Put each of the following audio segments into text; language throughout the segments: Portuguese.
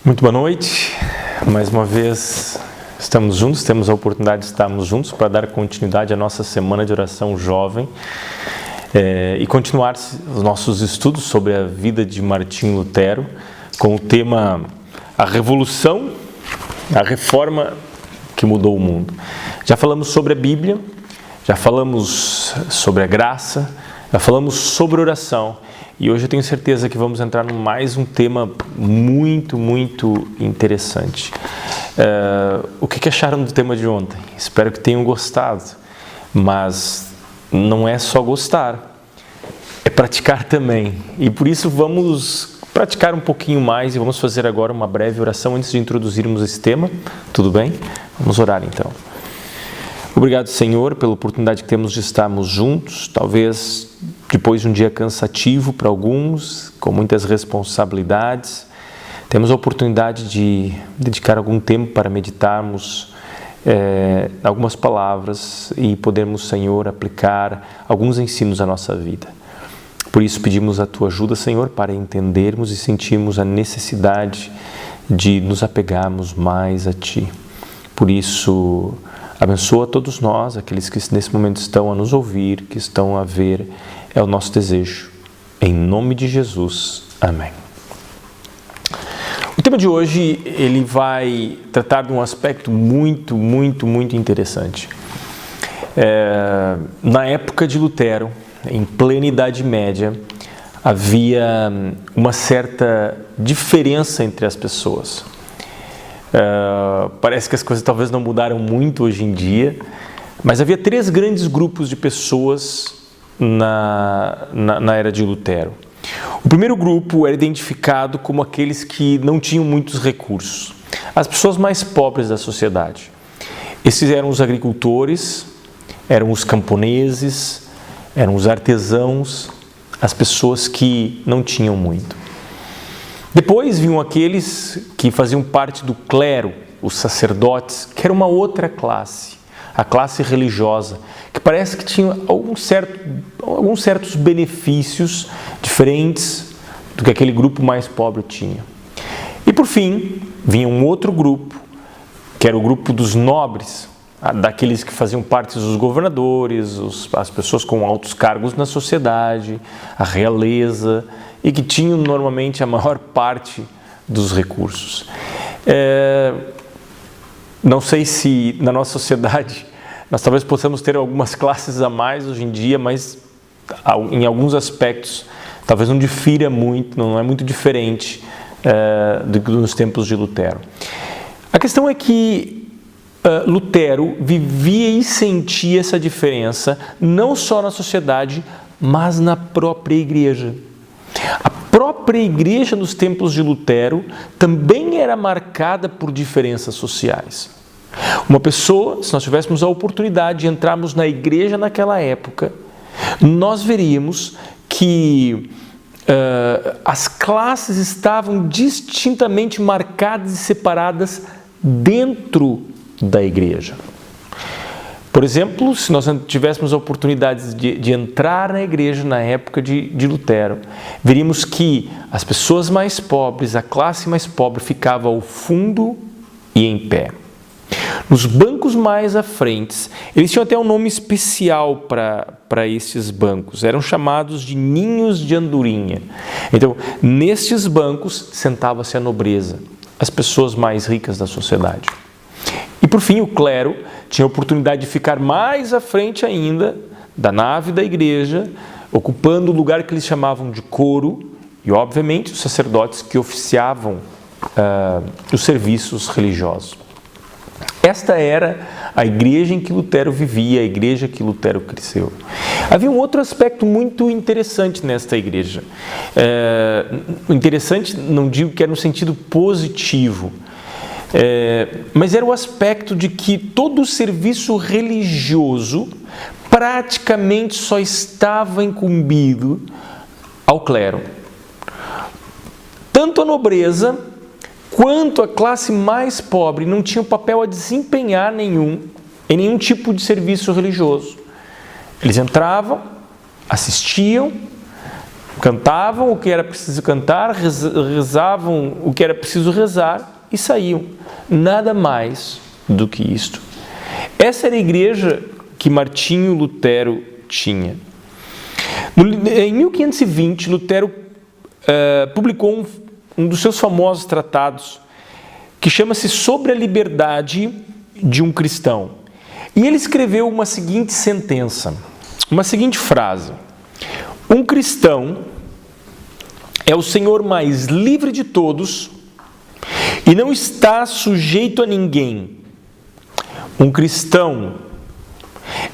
Muito boa noite, mais uma vez estamos juntos, temos a oportunidade de estarmos juntos para dar continuidade à nossa semana de oração jovem e continuar os nossos estudos sobre a vida de Martinho Lutero com o tema A Revolução, a Reforma que mudou o mundo. Já falamos sobre a Bíblia, já falamos sobre a graça, já falamos sobre oração. E hoje eu tenho certeza que vamos entrar em mais um tema muito interessante. O que acharam do tema de ontem? Espero que tenham gostado, mas não é só gostar, é praticar também. E por isso vamos praticar um pouquinho mais e vamos fazer agora uma breve oração antes de introduzirmos esse tema. Tudo bem? Vamos orar então. Obrigado, Senhor, pela oportunidade que temos de estarmos juntos, talvez depois de um dia cansativo para alguns, com muitas responsabilidades. Temos a oportunidade de dedicar algum tempo para meditarmos algumas palavras e podermos, Senhor, aplicar alguns ensinos à nossa vida. Por isso pedimos a Tua ajuda, Senhor, para entendermos e sentirmos a necessidade de nos apegarmos mais a Ti. Por isso, abençoa todos nós, aqueles que nesse momento estão a nos ouvir, que estão a ver, é o nosso desejo. Em nome de Jesus. Amém. O tema de hoje, ele vai tratar de um aspecto muito interessante. Na época de Lutero, em plena Idade Média, havia uma certa diferença entre as pessoas. Parece que as coisas talvez não mudaram muito hoje em dia, mas havia três grandes grupos de pessoas na era de Lutero. O primeiro grupo era identificado como aqueles que não tinham muitos recursos, as pessoas mais pobres da sociedade. Esses eram os agricultores, eram os camponeses, eram os artesãos, as pessoas que não tinham muito. Depois vinham aqueles que faziam parte do clero, os sacerdotes, que era uma outra classe, a classe religiosa, que parece que tinha alguns certos benefícios diferentes do que aquele grupo mais pobre tinha. E por fim, vinha um outro grupo, que era o grupo dos nobres, daqueles que faziam parte dos governadores, as pessoas com altos cargos na sociedade, a realeza, e que tinham normalmente a maior parte dos recursos. Não sei se na nossa sociedade nós talvez possamos ter algumas classes a mais hoje em dia, mas em alguns aspectos talvez não difira muito, não é muito diferente dos tempos de Lutero. A questão é que Lutero vivia e sentia essa diferença não só na sociedade, mas na própria igreja. A própria igreja nos tempos de Lutero também era marcada por diferenças sociais. Uma pessoa, se nós tivéssemos a oportunidade de entrarmos na igreja naquela época, nós veríamos que as classes estavam distintamente marcadas e separadas dentro da igreja. Por exemplo, se nós tivéssemos a oportunidade de entrar na igreja na época de Lutero, veríamos que as pessoas mais pobres, a classe mais pobre, ficava ao fundo e em pé. Nos bancos mais à frente, eles tinham até um nome especial para esses bancos, eram chamados de ninhos de andorinha. Então, nestes bancos sentava-se a nobreza, as pessoas mais ricas da sociedade. E por fim, o clero tinha a oportunidade de ficar mais à frente ainda da nave da igreja, ocupando o lugar que eles chamavam de coro, e obviamente os sacerdotes que oficiavam os serviços religiosos. Esta era a igreja em que Lutero vivia, a igreja que Lutero cresceu. Havia um outro aspecto muito interessante nesta igreja. Interessante, não digo que era no sentido positivo, mas era o aspecto de que todo o serviço religioso praticamente só estava incumbido ao clero. Tanto a nobreza quanto a classe mais pobre não tinham papel a desempenhar em nenhum tipo de serviço religioso. Eles entravam, assistiam, Cantavam o que era preciso cantar, rezavam o que era preciso rezar e saíam. Nada mais do que isto. Essa era a igreja que Martinho Lutero tinha. Em 1520, Lutero publicou um dos seus famosos tratados, que chama-se Sobre a Liberdade de um Cristão. E ele escreveu uma seguinte sentença, uma seguinte frase: um cristão é o senhor mais livre de todos e não está sujeito a ninguém. Um cristão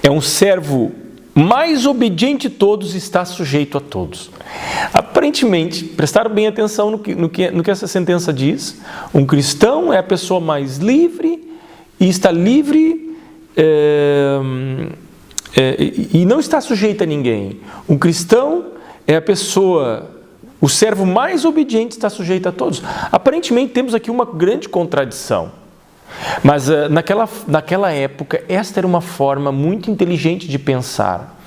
é um servo mais obediente de todos e está sujeito a todos. Aparentemente, prestaram bem atenção no que essa sentença diz. Um cristão é a pessoa mais livre e está livre e não está sujeito a ninguém. Um cristão é a pessoa, o servo mais obediente, está sujeito a todos. Aparentemente temos aqui uma grande contradição. Mas naquela época, esta era uma forma muito inteligente de pensar.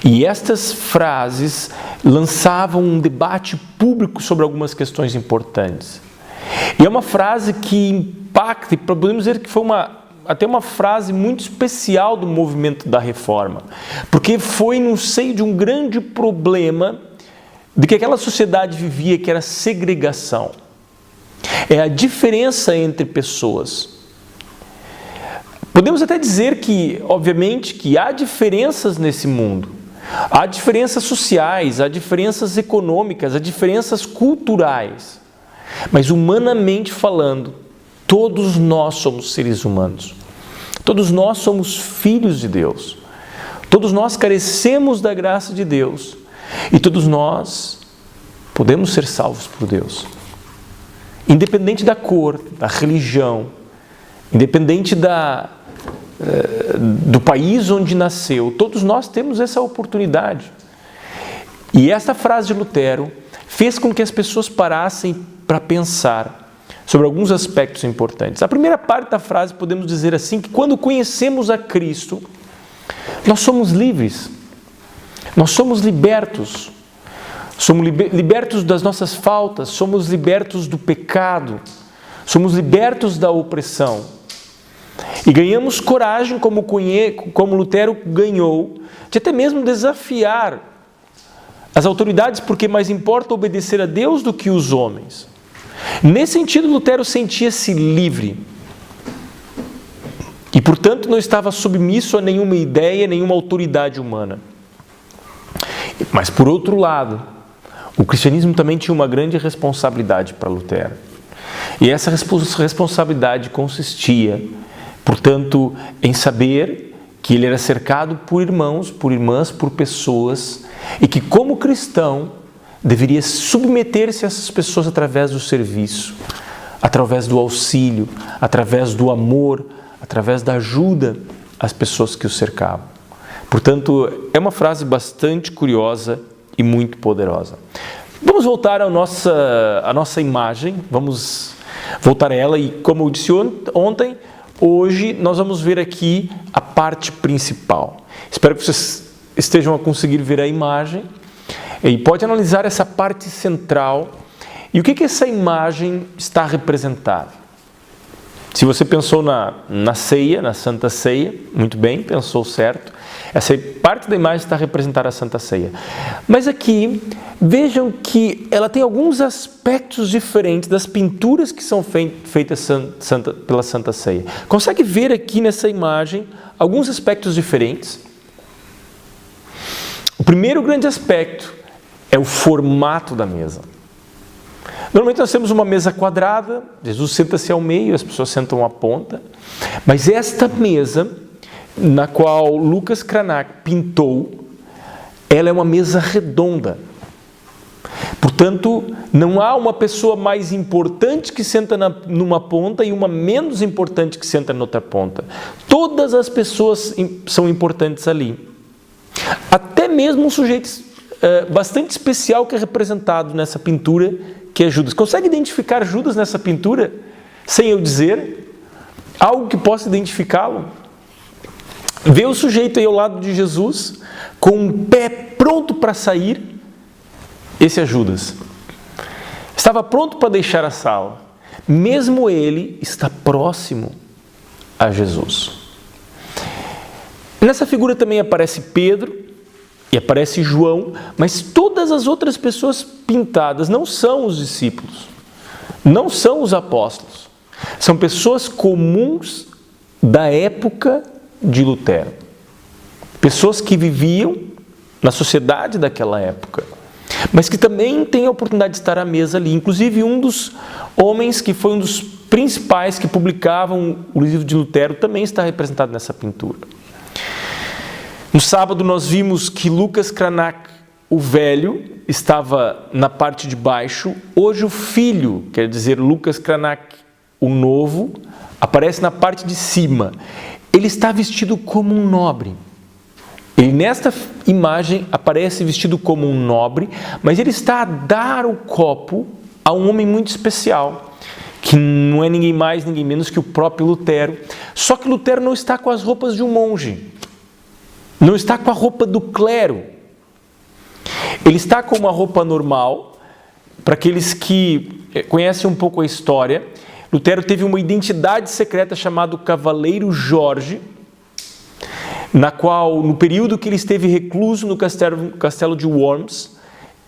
E estas frases lançavam um debate público sobre algumas questões importantes. E é uma frase que impacta, e podemos dizer que foi até uma frase muito especial do movimento da Reforma, porque foi no seio de um grande problema de que aquela sociedade vivia, que era a segregação. É a diferença entre pessoas. Podemos até dizer que, obviamente, que há diferenças nesse mundo. Há diferenças sociais, há diferenças econômicas, há diferenças culturais. Mas, humanamente falando, todos nós somos seres humanos. Todos nós somos filhos de Deus. Todos nós carecemos da graça de Deus. E todos nós podemos ser salvos por Deus. Independente da cor, da religião, independente do país onde nasceu, todos nós temos essa oportunidade. E esta frase de Lutero fez com que as pessoas parassem para pensar sobre alguns aspectos importantes. A primeira parte da frase, podemos dizer assim, que quando conhecemos a Cristo, nós somos livres, nós somos libertos. Somos libertos das nossas faltas, somos libertos do pecado, somos libertos da opressão. E ganhamos coragem, como Lutero ganhou, de até mesmo desafiar as autoridades, porque mais importa obedecer a Deus do que os homens. Nesse sentido, Lutero sentia-se livre. E, portanto, não estava submisso a nenhuma ideia, nenhuma autoridade humana. Mas, por outro lado, o cristianismo também tinha uma grande responsabilidade para Lutero. E essa responsabilidade consistia, portanto, em saber que ele era cercado por irmãos, por irmãs, por pessoas, e que, como cristão, deveria submeter-se a essas pessoas através do serviço, através do auxílio, através do amor, através da ajuda às pessoas que o cercavam. Portanto, é uma frase bastante curiosa e muito poderosa. Vamos voltar à nossa imagem, vamos voltar a ela e, como eu disse ontem, hoje nós vamos ver aqui a parte principal. Espero que vocês estejam a conseguir ver a imagem e pode analisar essa parte central e o que essa imagem está a representar. Se você pensou na ceia, na Santa Ceia, muito bem, pensou certo. Essa parte da imagem está a representar a Santa Ceia. Mas aqui, vejam que ela tem alguns aspectos diferentes das pinturas que são feitas pela Santa Ceia. Consegue ver aqui nessa imagem alguns aspectos diferentes? O primeiro grande aspecto é o formato da mesa. Normalmente nós temos uma mesa quadrada, Jesus senta-se ao meio, as pessoas sentam à ponta, mas esta mesa, na qual Lucas Cranach pintou, ela é uma mesa redonda. Portanto, não há uma pessoa mais importante que senta numa ponta e uma menos importante que senta na outra ponta. Todas as pessoas são importantes ali. Até mesmo um sujeito bastante especial que é representado nessa pintura, que é Judas. Consegue identificar Judas nessa pintura? Sem eu dizer? Algo que possa identificá-lo? Vê o sujeito aí ao lado de Jesus, com um pé pronto para sair, Esse é Judas. Estava pronto para deixar a sala. Mesmo ele está próximo a Jesus. Nessa figura também aparece Pedro e aparece João, mas todas as outras pessoas pintadas não são os discípulos, não são os apóstolos. São pessoas comuns da época de Lutero. Pessoas que viviam na sociedade daquela época, mas que também têm a oportunidade de estar à mesa ali. Inclusive, um dos homens que foi um dos principais que publicavam o livro de Lutero também está representado nessa pintura. No sábado, nós vimos que Lucas Cranach, o velho, estava na parte de baixo. Hoje, o filho, quer dizer, Lucas Cranach, o novo, aparece na parte de cima. Ele está vestido como um nobre. Ele, nesta imagem, aparece vestido como um nobre, mas ele está a dar o copo a um homem muito especial, que não é ninguém mais, ninguém menos que o próprio Lutero. Só que Lutero não está com as roupas de um monge, não está com a roupa do clero. Ele está com uma roupa normal. Para aqueles que conhecem um pouco a história, Lutero teve uma identidade secreta chamada Cavaleiro Jorge, na qual, no período que ele esteve recluso no castelo de Worms,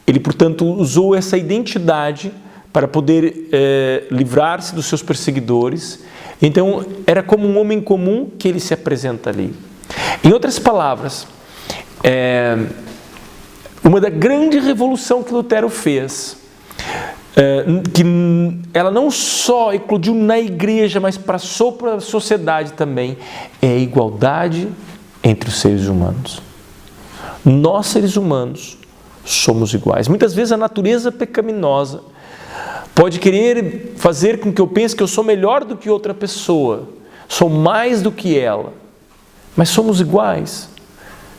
ele, portanto, usou essa identidade para poder livrar-se dos seus perseguidores. Então, era como um homem comum que ele se apresenta ali. Em outras palavras, uma da grande revolução que Lutero fez, que ela não só eclodiu na igreja, mas passou para a sociedade também, é a igualdade entre os seres humanos. Nós, seres humanos, somos iguais. Muitas vezes a natureza pecaminosa pode querer fazer com que eu pense que eu sou melhor do que outra pessoa, sou mais do que ela, mas somos iguais.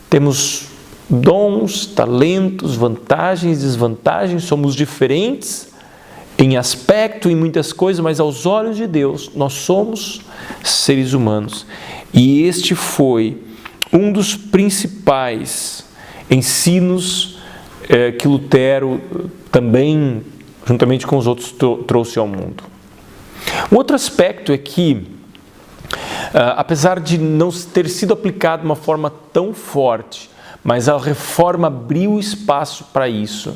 Temos dons, talentos, vantagens, desvantagens, somos diferentes em aspecto, em muitas coisas, mas aos olhos de Deus, nós somos seres humanos. E este foi um dos principais ensinos que Lutero também, juntamente com os outros, trouxe ao mundo. Um outro aspecto é que, apesar de não ter sido aplicado de uma forma tão forte, mas a reforma abriu espaço para isso.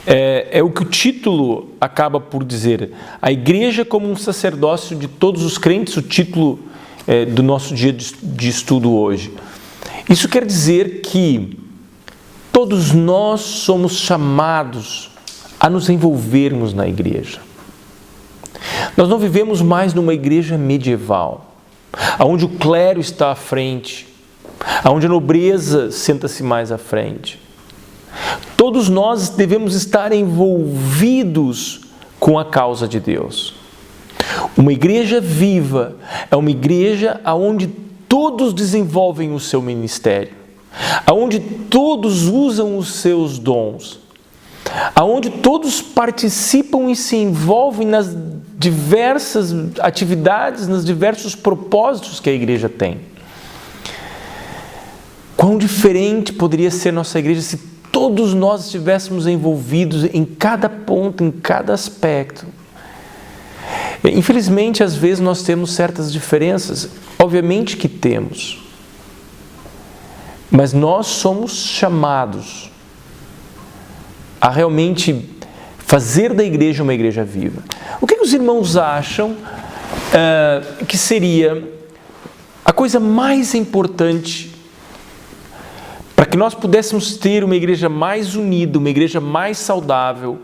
É o que o título acaba por dizer. A igreja como um sacerdócio de todos os crentes, o título do nosso dia de estudo hoje. Isso quer dizer que todos nós somos chamados a nos envolvermos na igreja. Nós não vivemos mais numa igreja medieval, onde o clero está à frente, onde a nobreza senta-se mais à frente. Todos nós devemos estar envolvidos com a causa de Deus. Uma igreja viva é uma igreja onde todos desenvolvem o seu ministério, onde todos usam os seus dons, onde todos participam e se envolvem nas diversas atividades, nos diversos propósitos que a igreja tem. Quão diferente poderia ser nossa igreja se todos nós estivéssemos envolvidos em cada ponto, em cada aspecto. Infelizmente, às vezes nós temos certas diferenças, obviamente que temos, mas nós somos chamados a realmente fazer da igreja uma igreja viva. O que os irmãos acham que seria a coisa mais importante para que nós pudéssemos ter uma igreja mais unida, uma igreja mais saudável?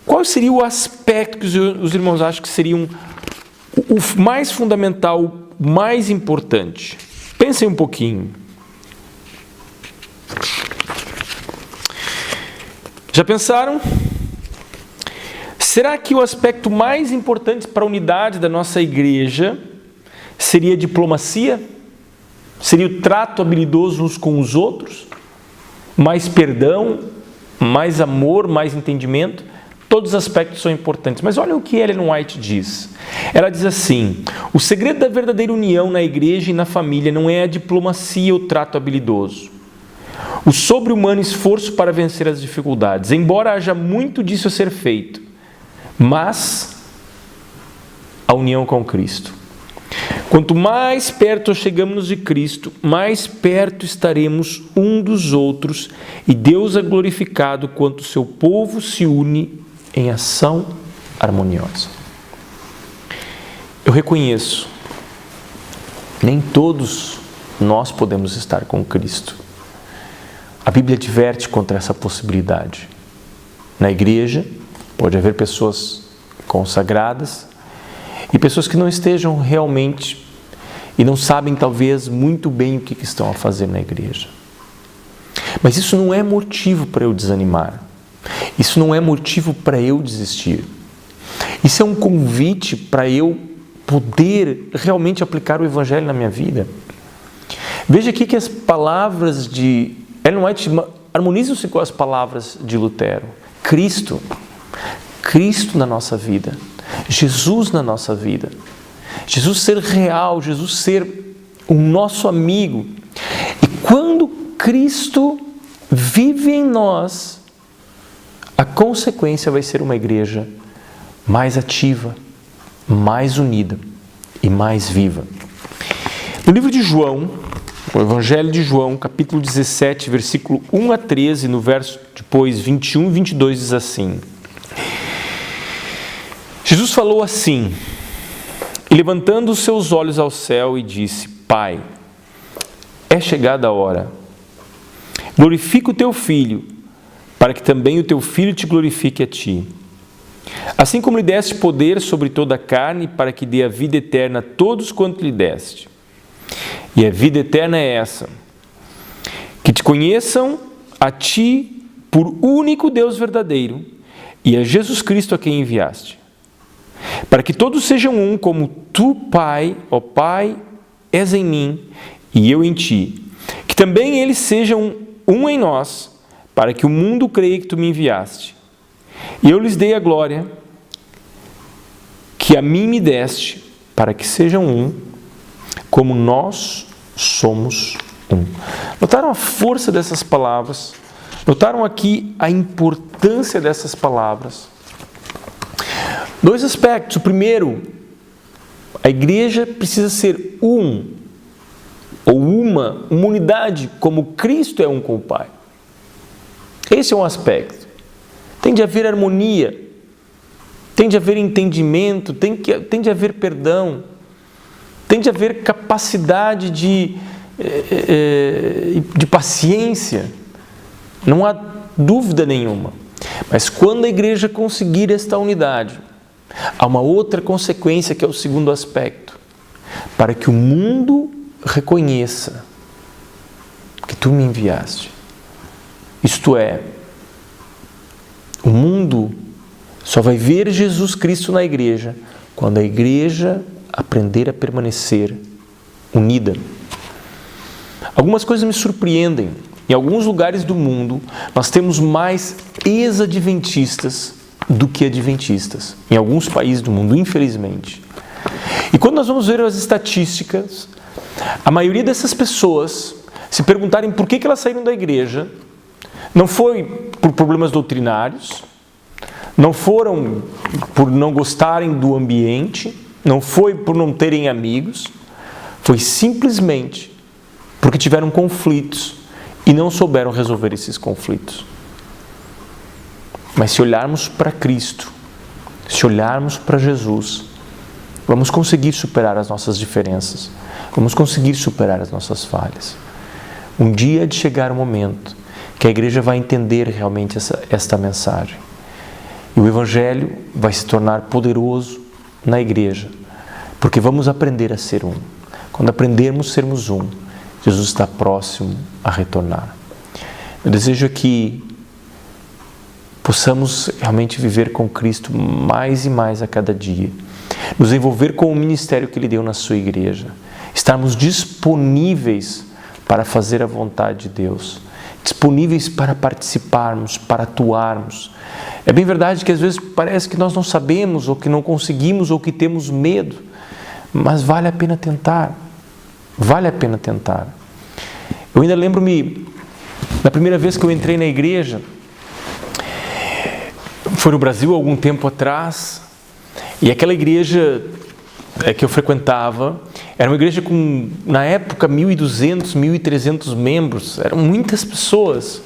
Qual seria o aspecto que os irmãos acham que seria o mais fundamental, o mais importante? Pensem um pouquinho. Já pensaram? Será que o aspecto mais importante para a unidade da nossa igreja seria a diplomacia? Seria o trato habilidoso uns com os outros? Mais perdão, mais amor, mais entendimento? Todos os aspectos são importantes. Mas olha o que Ellen White diz. Ela diz assim: o segredo da verdadeira união na igreja e na família não é a diplomacia ou o trato habilidoso. o sobre-humano esforço para vencer as dificuldades, embora haja muito disso a ser feito, mas a união com Cristo. Quanto mais perto chegamos de Cristo, mais perto estaremos um dos outros e Deus é glorificado quando o seu povo se une em ação harmoniosa. Eu reconheço, nem todos nós podemos estar com Cristo. A Bíblia adverte contra essa possibilidade. Na igreja, pode haver pessoas consagradas e pessoas que não estejam realmente e não sabem talvez muito bem o que estão a fazer na igreja. Mas isso não é motivo para eu desanimar. Isso não é motivo para eu desistir. Isso é um convite para eu poder realmente aplicar o Evangelho na minha vida. Veja aqui que as palavras de Ellen White harmonizam-se com as palavras de Lutero. Cristo na nossa vida. Jesus na nossa vida. Jesus ser real, Jesus ser o nosso amigo. E quando Cristo vive em nós, a consequência vai ser uma igreja mais ativa, mais unida e mais viva. No livro de João, o Evangelho de João, capítulo 17, versículo 1 a 13, no verso depois 21 e 22, diz assim: Jesus falou assim, e levantando os seus olhos ao céu e disse: Pai, é chegada a hora, glorifica o teu Filho, para que também o teu Filho te glorifique a ti. Assim como lhe deste poder sobre toda a carne, para que dê a vida eterna a todos quanto lhe deste. E a vida eterna é essa, que te conheçam a ti por único Deus verdadeiro e a Jesus Cristo a quem enviaste. Para que todos sejam um, como tu, Pai, ó Pai, és em mim e eu em ti. Que também eles sejam um em nós, para que o mundo creia que tu me enviaste. E eu lhes dei a glória que a mim me deste, para que sejam um, como nós somos um. Notaram a força dessas palavras? Notaram aqui a importância dessas palavras? Dois aspectos. O primeiro, a igreja precisa ser um, ou uma unidade, como Cristo é um com o Pai. Esse é um aspecto. Tem de haver harmonia, tem de haver entendimento, tem de haver perdão, tem de haver capacidade de paciência. Não há dúvida nenhuma. Mas quando a igreja conseguir esta unidade, há uma outra consequência que é o segundo aspecto. Para que o mundo reconheça que tu me enviaste. Isto é, o mundo só vai ver Jesus Cristo na igreja quando a igreja aprender a permanecer unida. Algumas coisas me surpreendem. Em alguns lugares do mundo, nós temos mais ex-adventistas do que adventistas. Em alguns países do mundo, infelizmente. E quando nós vamos ver as estatísticas, a maioria dessas pessoas, se perguntarem por que elas saíram da igreja, não foi por problemas doutrinários, não foram por não gostarem do ambiente, não foi por não terem amigos, foi simplesmente porque tiveram conflitos e não souberam resolver esses conflitos. Mas se olharmos para Cristo, se olharmos para Jesus, vamos conseguir superar as nossas diferenças, vamos conseguir superar as nossas falhas. Um dia há de chegar o momento que a igreja vai entender realmente esta mensagem. E o Evangelho vai se tornar poderoso na igreja, porque vamos aprender a ser um. Quando aprendermos a sermos um, Jesus está próximo a retornar. Eu desejo que possamos realmente viver com Cristo mais e mais a cada dia, nos envolver com o ministério que Ele deu na sua igreja, estarmos disponíveis para fazer a vontade de Deus, disponíveis para participarmos, para atuarmos. É bem verdade que às vezes parece que nós não sabemos, ou que não conseguimos, ou que temos medo, mas vale a pena tentar, vale a pena tentar. Eu ainda lembro-me Na primeira vez que eu entrei na igreja, foi no Brasil, algum tempo atrás, e aquela igreja que eu frequentava, era uma igreja com, na época, 1.200, 1.300 membros, eram muitas pessoas.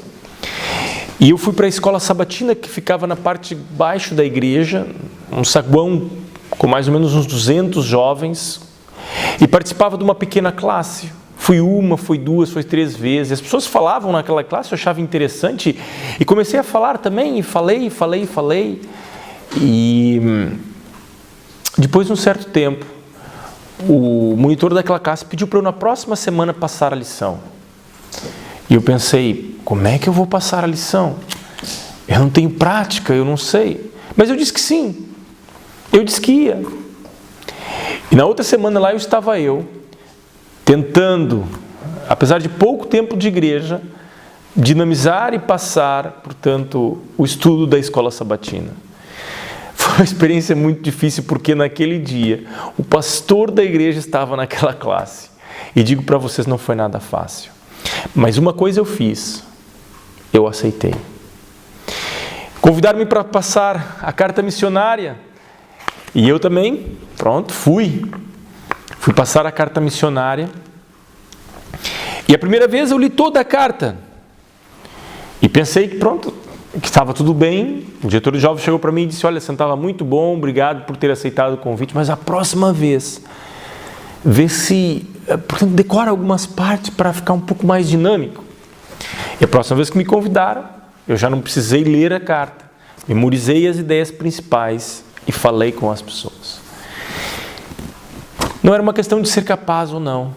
E eu fui para a escola sabatina, que ficava na parte de baixo da igreja, um saguão com mais ou menos uns 200 jovens, e participava de uma pequena classe. Fui uma, fui duas, fui 3 vezes. As pessoas falavam naquela classe, eu achava interessante, e comecei a falar também, e falei. E depois de um certo tempo, o monitor daquela classe pediu para eu na próxima semana passar a lição. E eu pensei, como é que eu vou passar a lição? Eu não tenho prática, eu não sei. Mas eu disse que sim, eu disse que ia. E na outra semana lá estava eu, tentando, apesar de pouco tempo de igreja, dinamizar e passar, portanto, o estudo da escola sabatina. Foi uma experiência muito difícil, porque naquele dia, o pastor da igreja estava naquela classe. E digo para vocês, não foi nada fácil. Mas uma coisa eu fiz, eu aceitei. Convidaram-me para passar a carta missionária. E eu também, pronto, fui passar a carta missionária. E a primeira vez eu li toda a carta. E pensei que pronto, que estava tudo bem. O diretor de jovens chegou para mim e disse, olha, você estava muito bom, obrigado por ter aceitado o convite, mas a próxima vez, vê se, portanto, decora algumas partes para ficar um pouco mais dinâmico. E a próxima vez que me convidaram, eu já não precisei ler a carta, memorizei as ideias principais e falei com as pessoas. Não era uma questão de ser capaz ou não,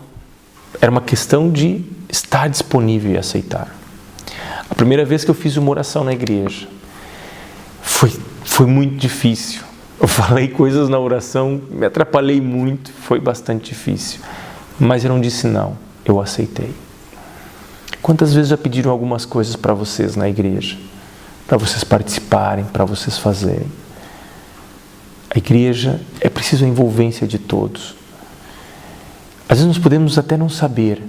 era uma questão de estar disponível e aceitar. A primeira vez que eu fiz uma oração na igreja, foi muito difícil. Eu falei coisas na oração, me atrapalhei muito, foi bastante difícil. Mas eu não disse não, eu aceitei. Quantas vezes já pediram algumas coisas para vocês na igreja? Para vocês participarem, para vocês fazerem. A igreja é preciso a envolvência de todos. Às vezes nós podemos até não saber,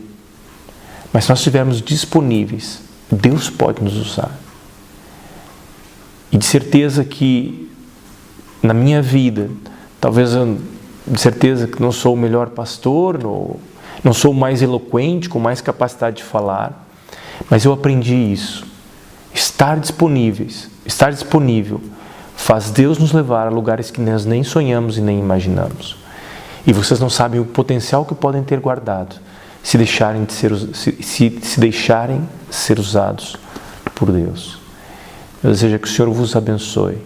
mas se nós estivermos disponíveis, Deus pode nos usar. E de certeza que na minha vida, talvez de certeza que não sou o melhor pastor, não sou o mais eloquente, com mais capacidade de falar, mas eu aprendi isso. Estar disponível, faz Deus nos levar a lugares que nós nem sonhamos e nem imaginamos. E vocês não sabem o potencial que podem ter guardado se deixarem ser usados por Deus. Eu desejo que o Senhor vos abençoe,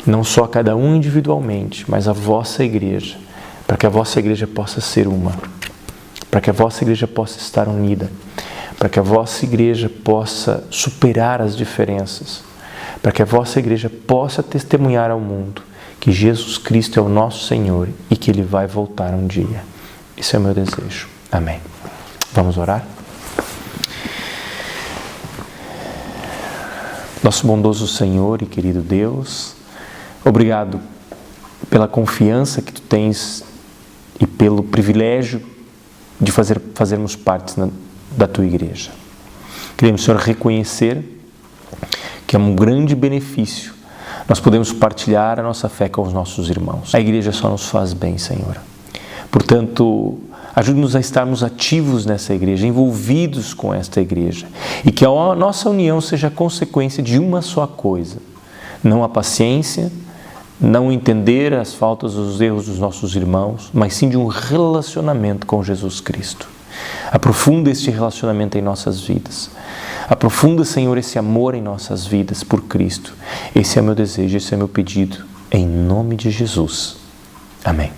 não só a cada um individualmente, mas a vossa igreja, para que a vossa igreja possa ser uma, para que a vossa igreja possa estar unida, para que a vossa igreja possa superar as diferenças, para que a vossa igreja possa testemunhar ao mundo que Jesus Cristo é o nosso Senhor e que Ele vai voltar um dia. Esse é o meu desejo. Amém. Vamos orar? Nosso bondoso Senhor e querido Deus, obrigado pela confiança que Tu tens e pelo privilégio de fazermos parte da Tua igreja. Queremos, Senhor, reconhecer que é um grande benefício nós podemos partilhar a nossa fé com os nossos irmãos. A igreja só nos faz bem, Senhor. Portanto, ajude-nos a estarmos ativos nessa igreja, envolvidos com esta igreja. E que a nossa união seja consequência de uma só coisa. Não a paciência, não entender as faltas, os erros dos nossos irmãos, mas sim de um relacionamento com Jesus Cristo. Aprofunda este relacionamento em nossas vidas. Aprofunda, Senhor, esse amor em nossas vidas por Cristo. Esse é meu desejo, esse é meu pedido, em nome de Jesus. Amém.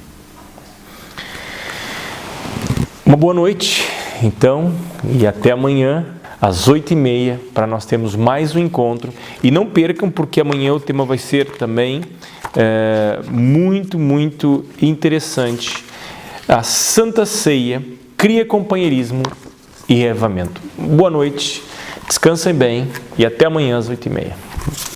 Uma boa noite, então, e até amanhã, às 8h30, para nós termos mais um encontro. E não percam, porque amanhã o tema vai ser também muito interessante. A Santa Ceia cria companheirismo e reavivamento. Boa noite, descansem bem e até amanhã às 8h30.